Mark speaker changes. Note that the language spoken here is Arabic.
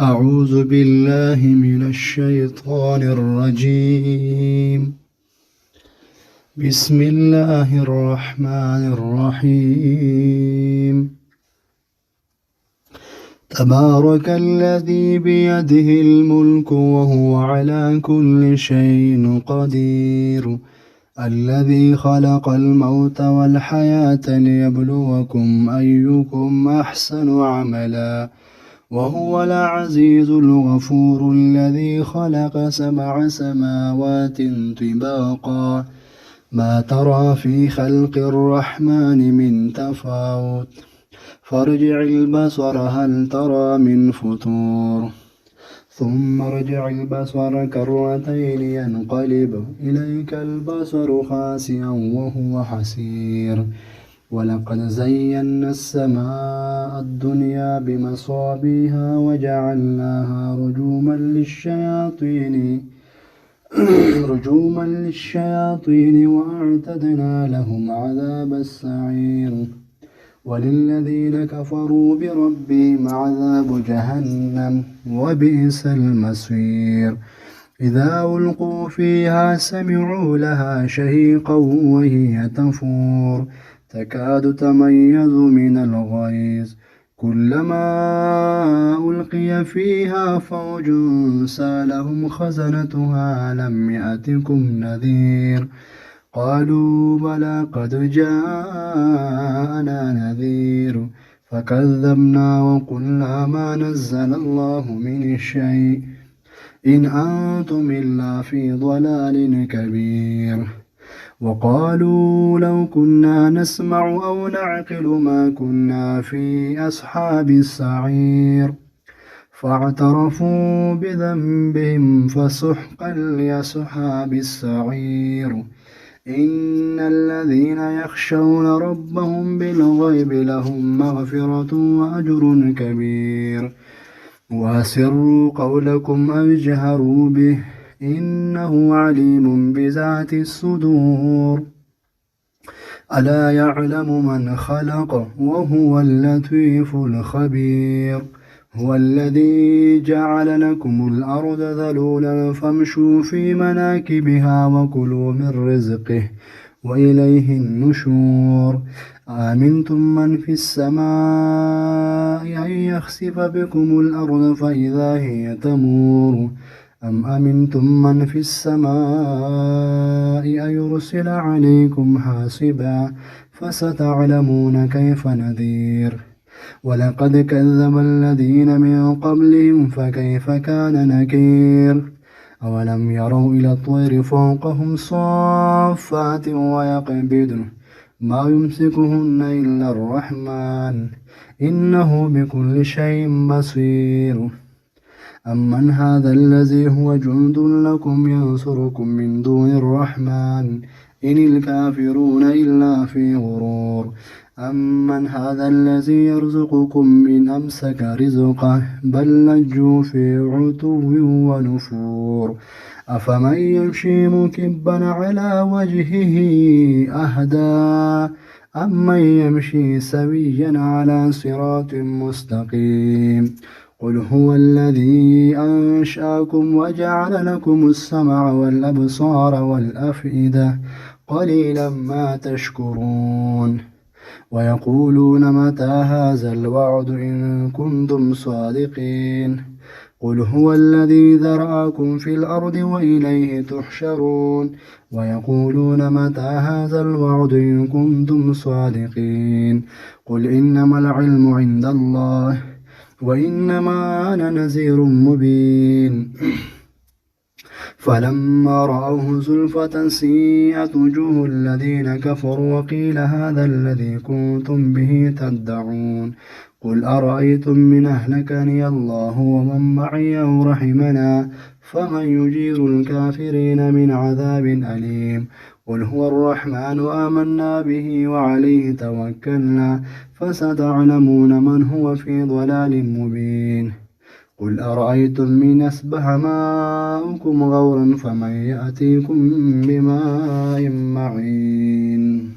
Speaker 1: أعوذ بالله من الشيطان الرجيم. بسم الله الرحمن الرحيم. تبارك الذي بيده الملك وهو على كل شيء قدير، الذي خلق الموت والحياة ليبلوكم أيكم أحسن عملا، وهو العزيز الغفور الذي خلق 7 سماوات طباقا، ما ترى في خلق الرحمن من تفاوت، فارجع البصر هل ترى من فطور، ثم ارجع البصر كرتين ينقلب إليك البصر خاسئا وهو حسير، ولقد زينا السماء الدنيا بمصابيها وجعلناها رجوما للشياطين وأعتدنا لهم عذاب السعير، وللذين كفروا بربهم عذاب جهنم وبئس المصير. إذا ألقوا فيها سمعوا لها شهيقا وهي تفور، تكاد تميز من الغيظ، كلما ألقي فيها فوج سالهم خزنتها ألم يأتكم نذير، قالوا بلى قد جاءنا نذير، فكذبنا وقلنا ما نزل الله من شيء إن أنتم إلا في ضلال كبير. وقالوا لو كنا نسمع أو نعقل ما كنا في أصحاب السعير، فاعترفوا بذنبهم فسحقا لأصحاب السعير. إن الذين يخشون ربهم بالغيب لهم مغفرة وأجر كبير، وأسروا قولكم أو اجهروا به إنه عليم بذات الصدور. ألا يعلم من خلق وهو اللطيف الخبير. هو الذي جعل لكم الأرض ذلولا فامشوا في مناكبها وكلوا من رزقه وإليه النشور. آمنتم من في السماء أن يخسف بكم الأرض فإذا هي تمور، أم أمنتم من في السماء أن يرسل عليكم حاصبا، فستعلمون كيف نذير. ولقد كذب الذين من قبلهم فكيف كان نكير. أولم يروا إلى الطير فوقهم صافات ويقبضن ما يمسكهن إلا الرحمن إنه بكل شيء بصير. أمن هذا الذي هو جند لكم ينصركم من دون الرحمن إن الكافرون إلا في غرور. أمن هذا الذي يرزقكم إن أمسك رزقه بل لجوا في عتو ونفور. أفمن يمشي مكبا على وجهه أهدى أمن يمشي سويا على صراط مستقيم. قل هو الذي أنشأكم وجعل لكم السمع والأبصار والأفئدة قليلا ما تشكرون. ويقولون متى هذا الوعد إن كنتم صادقين. قل هو الذي ذرأكم في الأرض وإليه تحشرون. ويقولون متى هذا الوعد إن كنتم صادقين. قل إنما العلم عند الله وإنما أنا نذير مبين. فلما رأوه زلفة سيئت وجوه الذين كفروا وقيل هذا الذي كنتم به تدعون. قل أرأيتم من أهلكني الله ومن معي أو رحمنا فمن يجير الكافرين من عذاب أليم. قل هو الرحمن آمنا به وعليه توكلنا فستعلمون من هو في ضلال مبين. قل أرأيتم من أصبح ماؤكم غورا فمن يأتيكم بماء معين.